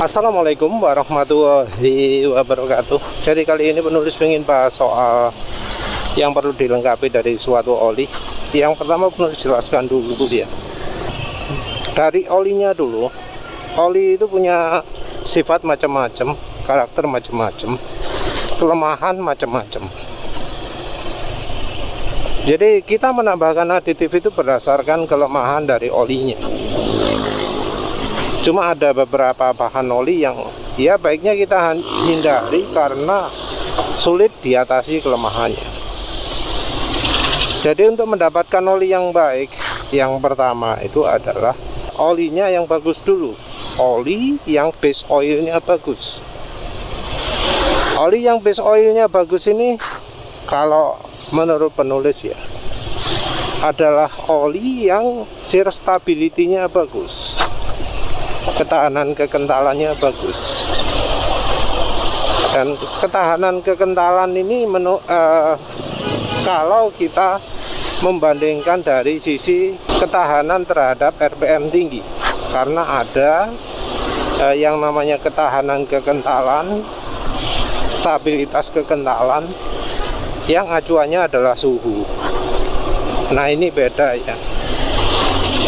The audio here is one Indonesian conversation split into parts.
Assalamualaikum warahmatullahi wabarakatuh. Jadi kali ini penulis ingin bahas soal yang perlu dilengkapi dari suatu oli. Yang pertama penulis jelaskan dulu ya, dari olinya dulu. Oli itu punya sifat macam-macam, karakter macam-macam, kelemahan macam-macam. Jadi kita menambahkan aditif itu berdasarkan kelemahan dari olinya. Cuma ada beberapa bahan oli yang ya baiknya kita hindari karena sulit diatasi kelemahannya. Jadi untuk mendapatkan oli yang baik, yang pertama itu adalah olinya yang bagus dulu. Oli yang base oilnya bagus. Oli yang base oilnya bagus ini kalau menurut penulis ya adalah oli yang shear stability-nya bagus, ketahanan kekentalannya bagus. Dan ketahanan kekentalan ini kalau kita membandingkan dari sisi ketahanan terhadap RPM tinggi, karena ada yang namanya ketahanan kekentalan, stabilitas kekentalan, yang acuannya adalah suhu. Nah ini beda ya.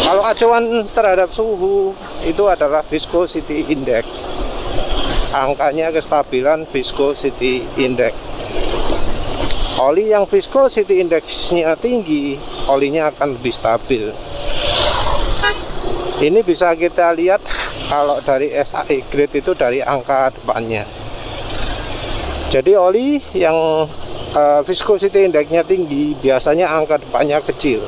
Kalau acuan terhadap suhu itu adalah viscosity index, angkanya kestabilan viscosity index. Oli yang viscosity indexnya tinggi, olinya akan lebih stabil. Ini bisa kita lihat kalau dari SAE grade itu dari angka depannya. Jadi oli yang viscosity indexnya tinggi biasanya angka depannya kecil.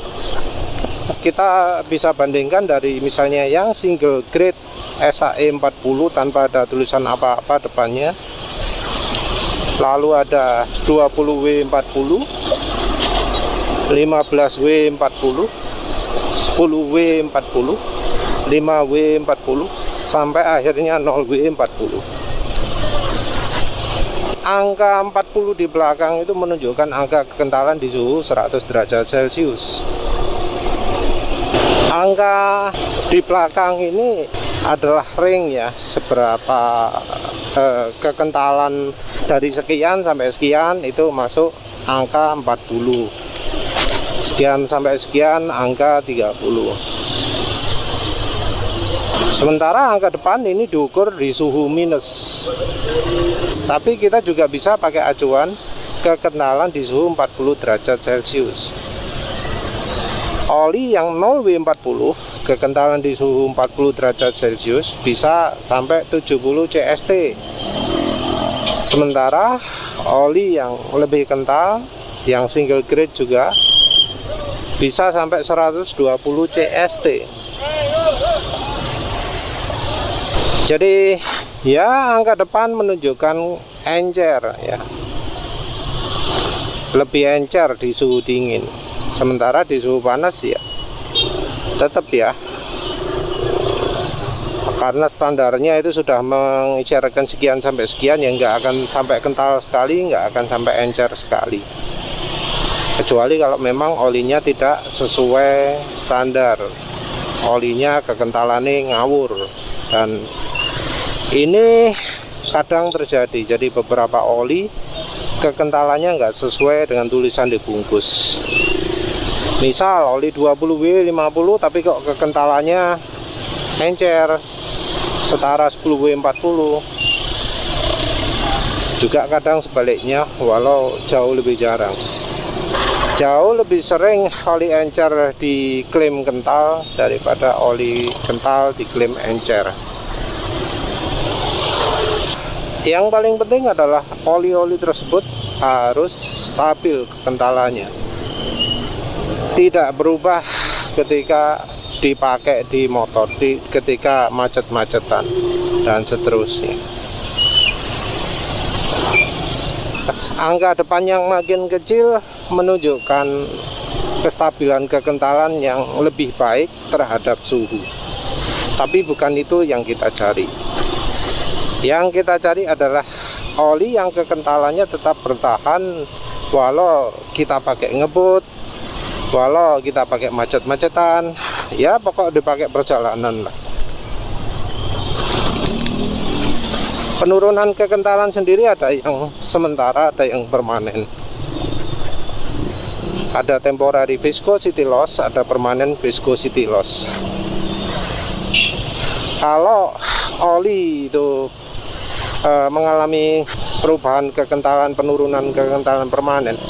Kita bisa bandingkan dari misalnya yang single grade SAE 40 tanpa ada tulisan apa-apa depannya, lalu ada 20W40, 15W40, 10W40, 5W40 sampai akhirnya 0W40. Angka 40 di belakang itu menunjukkan angka kekentalan di suhu 100 derajat Celcius. Angka di belakang ini adalah ring ya, seberapa kekentalan dari sekian sampai sekian itu masuk angka 40, sekian sampai sekian angka 30. Sementara angka depan ini diukur di suhu minus. Tapi kita juga bisa pakai acuan kekentalan di suhu 40 derajat Celcius. Oli yang 0W40 kekentalan di suhu 40 derajat Celcius bisa sampai 70 CST. Sementara oli yang lebih kental, yang single grade juga bisa sampai 120 CST. Jadi ya angka depan menunjukkan encer ya, lebih encer di suhu dingin. Sementara di suhu panas ya tetap ya, karena standarnya itu sudah mengecerkan sekian sampai sekian, yang nggak akan sampai kental sekali, nggak akan sampai encer sekali, kecuali kalau memang olinya tidak sesuai standar, olinya kekentalannya ngawur. Dan ini kadang terjadi, jadi beberapa oli kekentalannya nggak sesuai dengan tulisan di bungkus. Misal oli 20W50 tapi kok kekentalannya encer setara 10W40. Juga kadang sebaliknya, walau jauh lebih jarang. Jauh lebih sering oli encer diklaim kental daripada oli kental diklaim encer. Yang paling penting adalah oli-oli tersebut harus stabil kekentalannya, tidak berubah ketika dipakai di motor, ketika macet-macetan dan seterusnya. Angka depan yang makin kecil menunjukkan kestabilan kekentalan yang lebih baik terhadap suhu. Tapi bukan itu yang kita cari. Yang kita cari adalah oli yang kekentalannya tetap bertahan walau kita pakai ngebut, walau kita pakai macet-macetan, ya pokok dipakai perjalanan lah. Penurunan kekentalan sendiri ada yang sementara, ada yang permanen. Ada temporary viscosity loss, ada permanent viscosity loss. Kalau oli itu mengalami perubahan kekentalan, penurunan kekentalan permanen,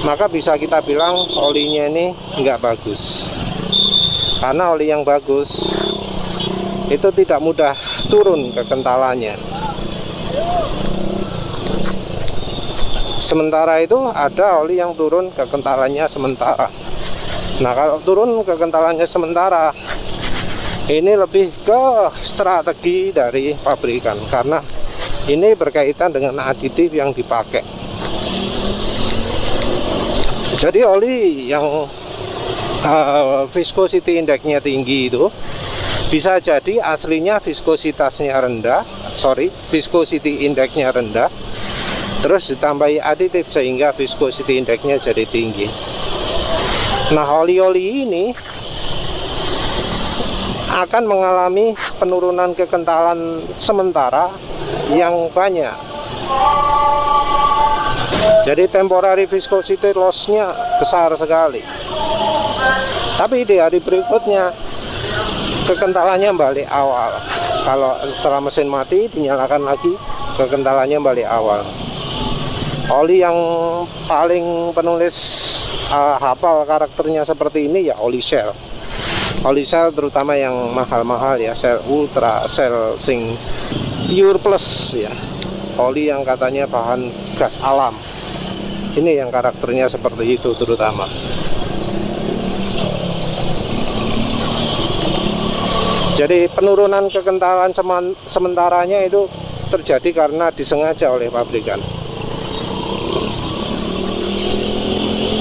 maka bisa kita bilang olinya ini nggak bagus. Karena oli yang bagus itu tidak mudah turun kekentalannya. Sementara itu ada oli yang turun kekentalannya sementara. Nah, kalau turun kekentalannya sementara, ini lebih ke strategi dari pabrikan, karena ini berkaitan dengan aditif yang dipakai. Jadi oli yang viscosity index-nya tinggi itu bisa jadi aslinya viscosity index-nya rendah, terus ditambahi aditif sehingga viscosity index-nya jadi tinggi. Nah, oli-oli ini akan mengalami penurunan kekentalan sementara yang banyak. Jadi temporary viscosity loss-nya besar sekali. Tapi di hari berikutnya kekentalannya balik awal. Kalau setelah mesin mati dinyalakan lagi, kekentalannya balik awal. Oli yang paling penulis hafal karakternya seperti ini ya oli Shell. Oli Shell terutama yang mahal-mahal ya, Shell Ultra, Shell Sing Pure Plus ya. Oli yang katanya bahan gas alam. Ini yang karakternya seperti itu terutama. Jadi penurunan kekentalan sementaranya itu terjadi karena disengaja oleh pabrikan.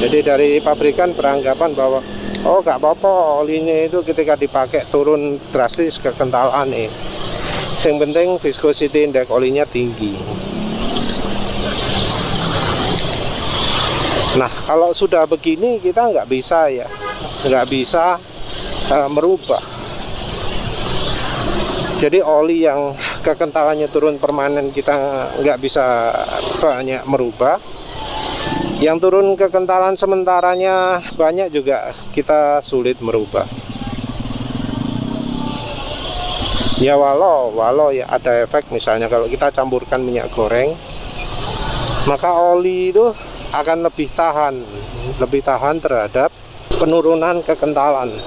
Jadi dari pabrikan beranggapan bahwa oh gak apa-apa olinya itu ketika dipakai turun drastis kekentalan nih. Yang penting viscosity index olinya tinggi. Nah, kalau sudah begini kita nggak bisa merubah. Jadi oli yang kekentalannya turun permanen kita nggak bisa banyak merubah. Yang turun kekentalan sementaranya banyak juga kita sulit merubah. Ya walau ya ada efek, misalnya kalau kita campurkan minyak goreng, maka oli itu akan lebih tahan terhadap penurunan kekentalan.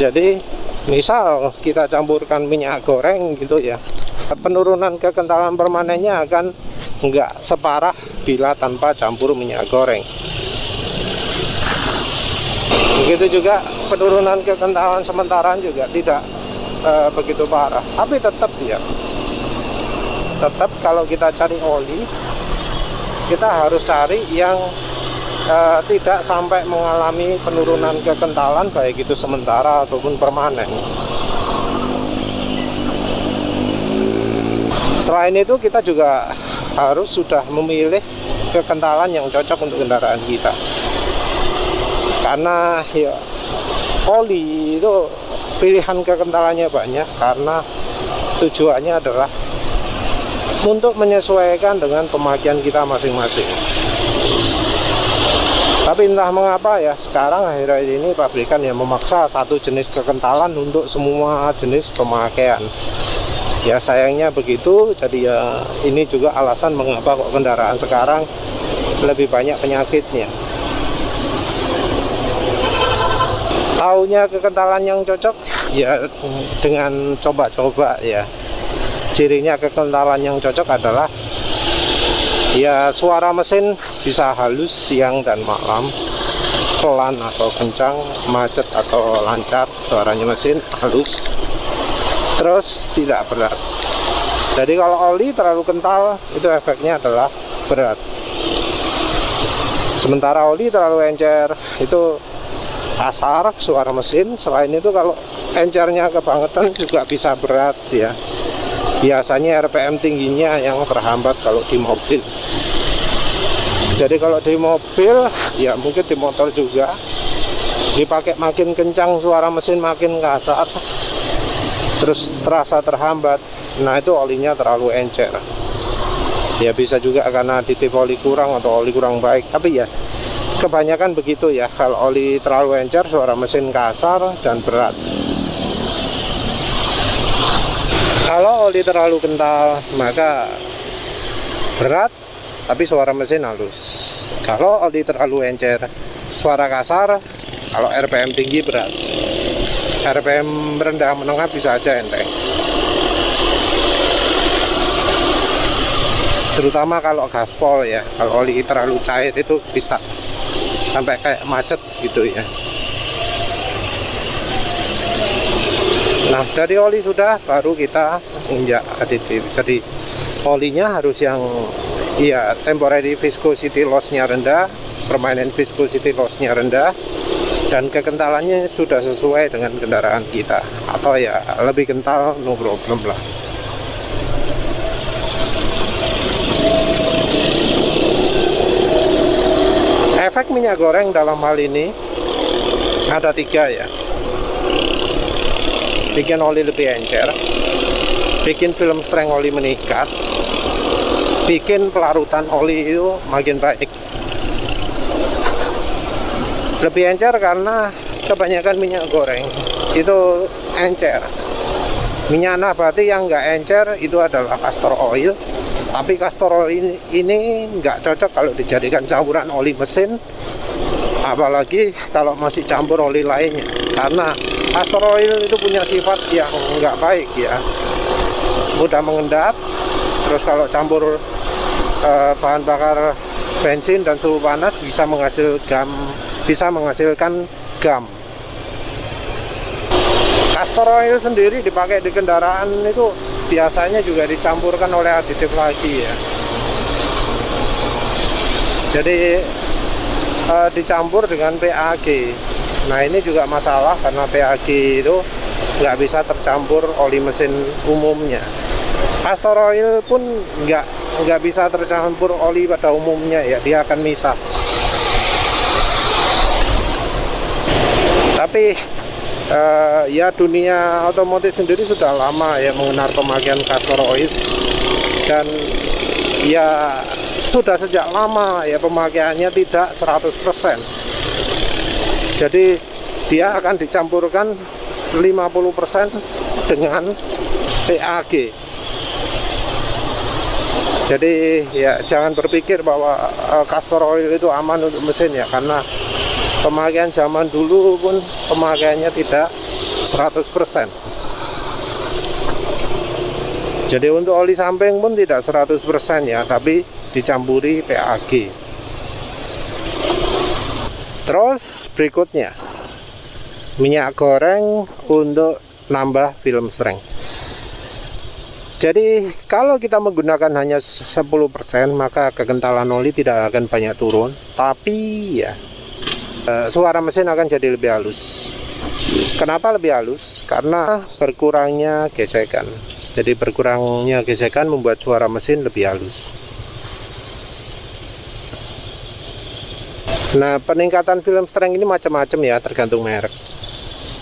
Jadi misal kita campurkan minyak goreng gitu ya, penurunan kekentalan permanennya akan nggak separah bila tanpa campur minyak goreng. Begitu juga penurunan kekentalan sementara juga tidak begitu parah. Tapi tetap kalau kita cari oli, kita harus cari yang tidak sampai mengalami penurunan kekentalan, baik itu sementara ataupun permanen. Selain itu kita juga harus sudah memilih kekentalan yang cocok untuk kendaraan kita. Karena ya oli itu pilihan kekentalannya banyak, karena tujuannya adalah untuk menyesuaikan dengan pemakaian kita masing-masing. Tapi entah mengapa ya, sekarang akhir-akhir ini pabrikan yang memaksa satu jenis kekentalan untuk semua jenis pemakaian. Ya sayangnya begitu. Jadi ya ini juga alasan mengapa kok kendaraan sekarang lebih banyak penyakitnya. Taunya kekentalan yang cocok ya dengan coba-coba ya. Cirinya kekentalan yang cocok adalah ya suara mesin bisa halus siang dan malam, pelan atau kencang, macet atau lancar, suaranya mesin halus, terus tidak berat. Jadi kalau oli terlalu kental itu efeknya adalah berat. Sementara oli terlalu encer itu kasar suara mesin. Selain itu kalau encernya kebangetan juga bisa berat ya. Biasanya RPM tingginya yang terhambat kalau di mobil. Jadi kalau di mobil ya mungkin di motor juga dipakai makin kencang suara mesin makin kasar, terus terasa terhambat. Nah itu olinya terlalu encer. Ya bisa juga karena aditif oli kurang atau oli kurang baik. Tapi ya kebanyakan begitu ya. Kalau oli terlalu encer, suara mesin kasar dan berat. Kalau oli terlalu kental, maka berat tapi suara mesin halus. Kalau oli terlalu encer, suara kasar. Kalau RPM tinggi berat. RPM rendah menengah bisa aja enteng. Terutama kalau gaspol ya. Kalau oli terlalu cair itu bisa sampai kayak macet gitu ya. Nah dari oli sudah, baru kita injak aditif. Jadi olinya harus yang ya temporary viscosity loss-nya rendah, permanent viscosity loss-nya rendah, dan kekentalannya sudah sesuai dengan kendaraan kita, atau ya lebih kental no problem lah. Efek minyak goreng dalam hal ini ada 3 ya. Bikin oli lebih encer, bikin film strength oli meningkat, bikin pelarutan oli itu makin baik. Lebih encer karena kebanyakan minyak goreng itu encer. Minyak nabati yang nggak encer itu adalah castor oil. Tapi castor oil ini nggak cocok kalau dijadikan campuran oli mesin, apalagi kalau masih campur oli lainnya, karena castor oil itu punya sifat yang nggak baik ya, mudah mengendap. Terus kalau campur bahan bakar bensin dan suhu panas bisa menghasilkan gam. Castor oil sendiri dipakai di kendaraan itu biasanya juga dicampurkan oleh aditif lagi ya. Jadi dicampur dengan PAG. Nah ini juga masalah karena PAG itu nggak bisa tercampur oli mesin umumnya. Castor oil pun nggak bisa tercampur oli pada umumnya ya, dia akan misah. Tapi ya dunia otomotif sendiri sudah lama ya mengenal pemakaian castor oil, dan ya sudah sejak lama ya pemakaiannya tidak 100%. Jadi dia akan dicampurkan 50% dengan PAG. Jadi ya jangan berpikir bahwa castor oil itu aman untuk mesin ya, karena pemakaian zaman dulu pun pemakaiannya tidak 100%. Jadi untuk oli samping pun tidak 100% ya, tapi dicampuri PAG. Terus berikutnya, minyak goreng untuk nambah film strength. Jadi kalau kita menggunakan hanya 10%, maka kekentalan oli tidak akan banyak turun, tapi ya suara mesin akan jadi lebih halus. Kenapa lebih halus? Karena berkurangnya gesekan. Jadi berkurangnya gesekan membuat suara mesin lebih halus. Nah peningkatan film strength ini macam-macam ya, tergantung merek.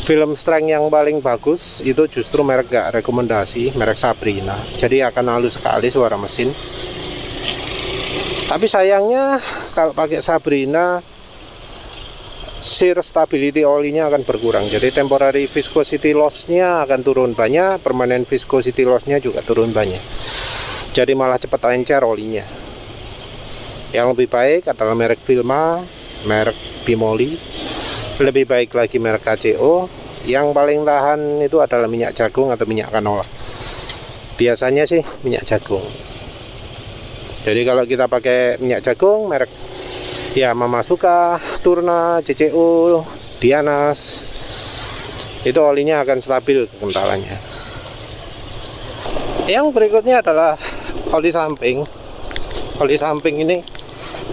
Film strength yang paling bagus itu justru merek gak rekomendasi, merek Sabrina. Jadi akan halus sekali suara mesin. Tapi sayangnya kalau pakai Sabrina, shear stability olinya akan berkurang. Jadi temporary viscosity loss-nya akan turun banyak, permanent viscosity loss-nya juga turun banyak. Jadi malah cepat encer olinya. Yang lebih baik adalah merek Vilma, merek Bimoli, lebih baik lagi merek KCO. Yang paling tahan itu adalah minyak jagung atau minyak canola. Biasanya sih minyak jagung. Jadi kalau kita pakai minyak jagung merek ya Mama Suka, Turna, CCO, Dianas, itu olinya akan stabil kekentalannya. Yang berikutnya adalah oli samping. Oli samping ini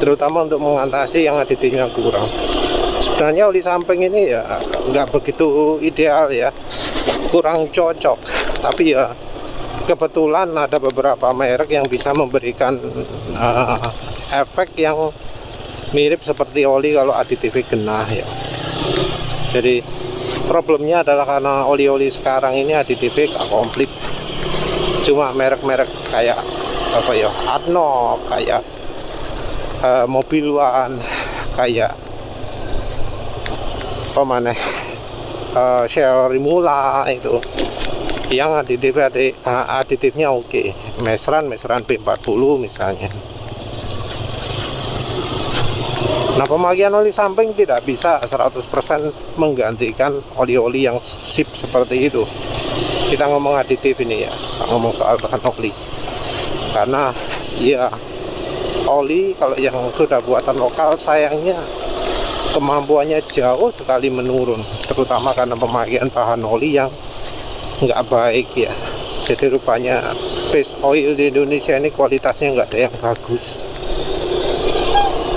terutama untuk mengatasi yang aditifnya kurang. Sebenarnya oli samping ini ya nggak begitu ideal ya, kurang cocok. Tapi ya kebetulan ada beberapa merek yang bisa memberikan efek yang mirip seperti oli kalau aditifnya kena ya. Jadi problemnya adalah karena oli-oli sekarang ini aditifnya nggak komplit. Cuma merek-merek kayak apa ya, Adno, kayak Mobil One, kayak apa mana, Sherry-Mula itu yang aditifnya oke. Mesran B40 misalnya. Nah, pemakaian oli samping tidak bisa 100% menggantikan oli-oli yang sip seperti itu. Kita ngomong aditif ini ya, ngomong soal bahan oli. Karena ya oli kalau yang sudah buatan lokal sayangnya kemampuannya jauh sekali menurun, terutama karena pemakaian bahan oli yang nggak baik ya. Jadi rupanya base oil di Indonesia ini kualitasnya nggak ada yang bagus.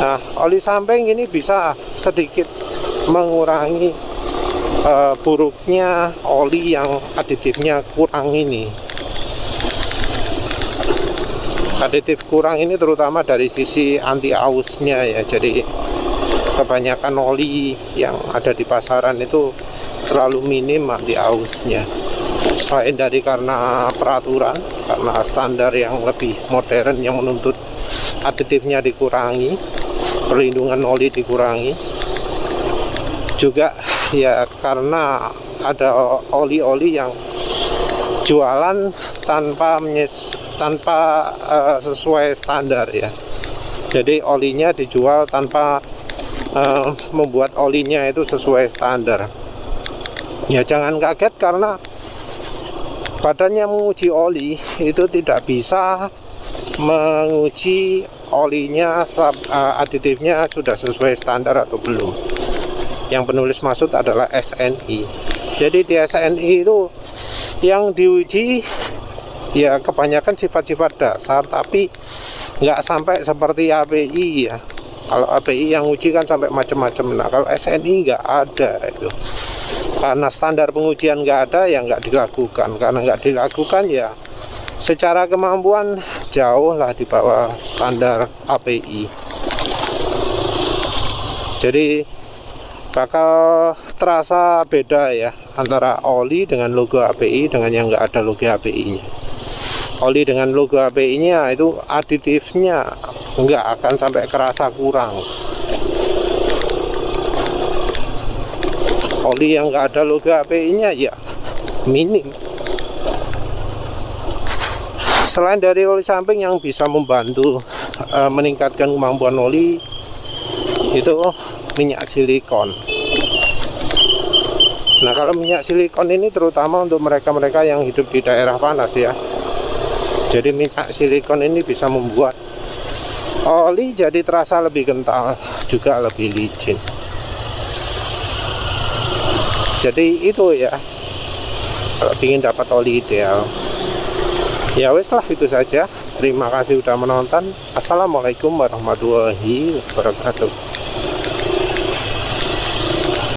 Nah, oli samping ini bisa sedikit mengurangi buruknya oli yang aditifnya kurang ini. Aditif kurang ini terutama dari sisi anti ausnya ya. Jadi kebanyakan oli yang ada di pasaran itu terlalu minim anti ausnya. Selain dari karena peraturan, karena standar yang lebih modern yang menuntut aditifnya dikurangi, perlindungan oli dikurangi, juga ya karena ada oli-oli yang jualan tanpa sesuai standar ya. Jadi olinya dijual tanpa membuat olinya itu sesuai standar. Ya jangan kaget karena badannya menguji oli itu tidak bisa menguji olinya aditifnya sudah sesuai standar atau belum. Yang penulis maksud adalah SNI. Jadi di SNI itu yang diuji ya kebanyakan sifat-sifat dasar, tapi nggak sampai seperti API ya. Kalau API yang uji kan sampai macam-macam. Nah, kalau SNI nggak ada itu. Karena standar pengujian nggak ada, ya nggak dilakukan. Karena nggak dilakukan ya secara kemampuan jauh lah di bawah standar API. Jadi bakal terasa beda ya antara oli dengan logo API dengan yang nggak ada logo API-nya. Oli dengan logo API-nya itu aditifnya nggak akan sampai kerasa kurang. Oli yang nggak ada logo API-nya ya minim. Selain dari oli samping yang bisa membantu meningkatkan kemampuan oli, itu minyak silikon. Nah, kalau minyak silikon ini terutama untuk mereka-mereka yang hidup di daerah panas ya. Jadi minyak silikon ini bisa membuat oli jadi terasa lebih kental, juga lebih licin. Jadi itu ya, kalau ingin dapat oli ideal. Ya wes lah, itu saja. Terima kasih sudah menonton. Assalamualaikum warahmatullahi wabarakatuh.